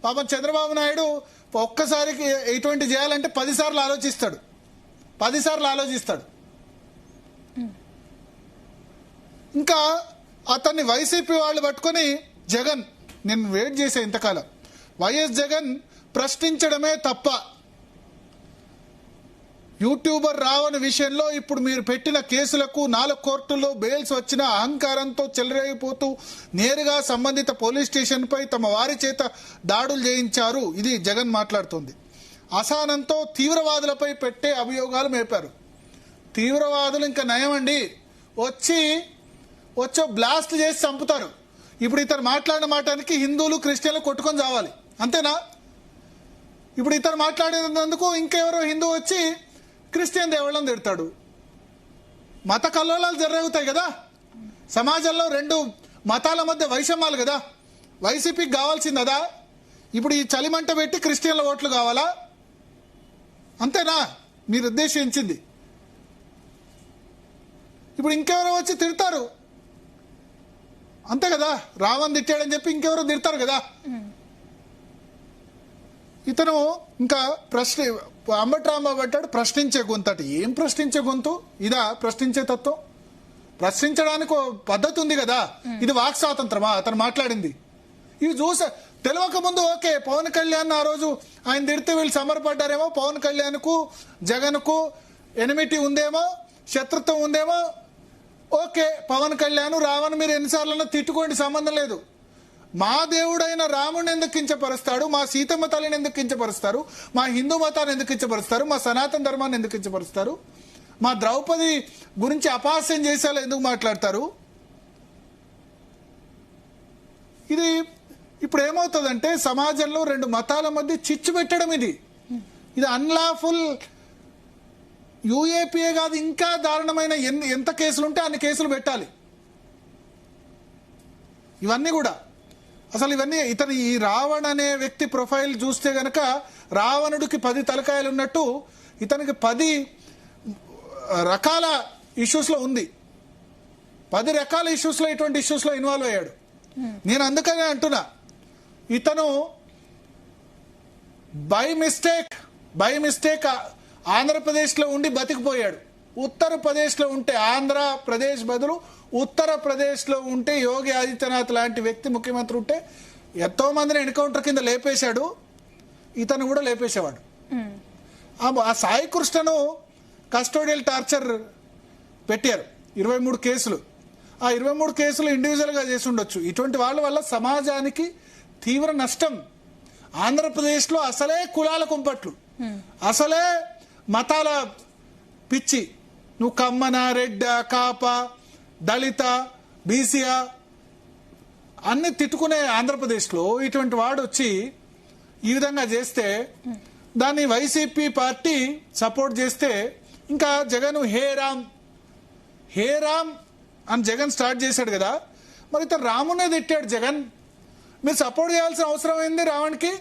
పాపం చంద్రబాబు నాయుడు ఒక్కసారికి ఇటువంటి చేయాలంటే 10 సార్లు ఆలోచిస్తాడు. ఇంకా అతన్ని వైసీపీ వాళ్ళు పట్టుకొని జగన్, నేను వెయిట్ చేసే ఇంతకాలం, వైఎస్ జగన్ ప్రశ్నించడమే తప్ప యూట్యూబర్ రావణ విషయంలో ఇప్పుడు మీరు పెట్టిన కేసులకు 4 కోర్టుల్లో బెయిల్స్ వచ్చిన అహంకారంతో చెలరేగిపోతూ నేరుగా సంబంధిత పోలీస్ స్టేషన్పై తమ వారి చేత దాడులు చేయించారు. ఇది జగన్ మాట్లాడుతుంది. అసహనంతో తీవ్రవాదులపై పెట్టే అభియోగాలు మేపారు. తీవ్రవాదులు ఇంకా నయమండి, వచ్చో బ్లాస్ట్ చేసి చంపుతారు. ఇప్పుడు ఇతను మాట్లాడిన మాటానికి హిందువులు క్రిస్టియన్లు కొట్టుకొని చావాలి, అంతేనా? ఇప్పుడు ఇతను మాట్లాడినందుకు ఇంకెవరో హిందూ వచ్చి క్రిస్టియన్ దేవుళ్ళని తిడతాడు. మత కల్లోలాలు జరుగుతాయి కదా సమాజంలో, 2 మతాల మధ్య వైషమ్యాలు కదా. వైసీపీకి కావాల్సింది అదా? ఇప్పుడు ఈ చలిమంట పెట్టి క్రిస్టియన్ల ఓట్లు కావాలా? అంతేనా మీరు ఉద్దేశించింది? ఇప్పుడు ఇంకెవరో వచ్చి తిడతారు, అంతే కదా. రావణ్ తిట్టాడని చెప్పి ఇంకెవరో తిడతారు కదా. ఇతను ఇంకా అంబట్రాంబాబు పెట్టాడు ప్రశ్నించే గొంతు. ఏం ప్రశ్నించే గొంతు ఇదా? ప్రశ్నించే తత్వం? ప్రశ్నించడానికి పద్ధతి ఉంది కదా. ఇది వాక్ స్వాతంత్రమా అతను మాట్లాడింది? ఇవి చూసా తెలియక ముందు ఓకే, పవన్ కళ్యాణ్ ఆ రోజు ఆయన తిడితే వీళ్ళు సమరపడ్డారేమో, పవన్ కళ్యాణ్కు జగన్కు ఎనిమిటీ ఉందేమో, శత్రుత్వం ఉందేమో, ఓకే. పవన్ కళ్యాణ్ రావణ్ మీరు ఎన్నిసార్లు తిట్టుకోండి, సంబంధం లేదు. మా దేవుడైన రాముడిని ఎందుకు కించపరుస్తాడు? మా సీతమ్మ తల్లిని ఎందుకు కించపరుస్తారు? మా హిందూ మతాన్ని ఎందుకు కించపరుస్తారు? మా సనాతన ధర్మాన్ని ఎందుకు కించపరుస్తారు? మా ద్రౌపది గురించి అపహాస్యం చేసేలా ఎందుకు మాట్లాడతారు? ఇది ఇప్పుడు ఏమవుతుందంటే సమాజంలో 2 మతాల మధ్య చిచ్చు పెట్టడం. ఇది అన్లాఫుల్. యూఏపీఏ కాదు, ఇంకా దారుణమైన ఎంత కేసులు ఉంటే అన్ని కేసులు పెట్టాలి. ఇవన్నీ కూడా అసలు ఇతను ఈ రావణ్ అనే వ్యక్తి ప్రొఫైల్ చూస్తే గనక రావణుడికి 10 తలకాయలు ఉన్నట్టు ఇతనికి 10 రకాల ఇష్యూస్లో ఉంది. 10 రకాల ఇష్యూస్లో ఇటువంటి ఇష్యూస్లో ఇన్వాల్వ్ అయ్యాడు. నేను అందుకనే అంటున్నా, ఇతను బై మిస్టేక్ ఆంధ్రప్రదేశ్లో ఉండి బతికిపోయాడు. ఉత్తరప్రదేశ్లో ఉంటే, ఆంధ్రప్రదేశ్ బదులు ఉత్తరప్రదేశ్లో ఉంటే యోగి ఆదిత్యనాథ్ లాంటి వ్యక్తి ముఖ్యమంత్రి ఉంటే ఎంతో మందిని ఎన్కౌంటర్ కింద లేపేశాడు. ఇతను కూడా లేపేసేవాడు. ఆ సాయి కృష్ణను కస్టోడియల్ టార్చర్ పెట్టారు, 23 కేసులు. ఆ 23 కేసులు ఇండివిజువల్గా చేసి ఉండొచ్చు. ఇటువంటి వాళ్ళ వల్ల సమాజానికి తీవ్ర నష్టం. ఆంధ్రప్రదేశ్లో అసలే కులాల కుంపట్లు, అసలే మతాల పిచ్చి. నువ్వు కమ్మన, రెడ్డ, కాప, దళిత, బీసీఆ అన్ని తిట్టుకునే ఆంధ్రప్రదేశ్లో ఇటువంటి వాడు వచ్చి ఈ విధంగా చేస్తే దాన్ని వైసీపీ పార్టీ సపోర్ట్ చేస్తే ఇంకా జగన్ హే రామ్ అని జగన్ స్టార్ట్ చేశాడు కదా. మరి ఇతను రామునే తిట్టాడు జగన్. మీరు సపోర్ట్ చేయాల్సిన అవసరం ఏంది రావణ్కి?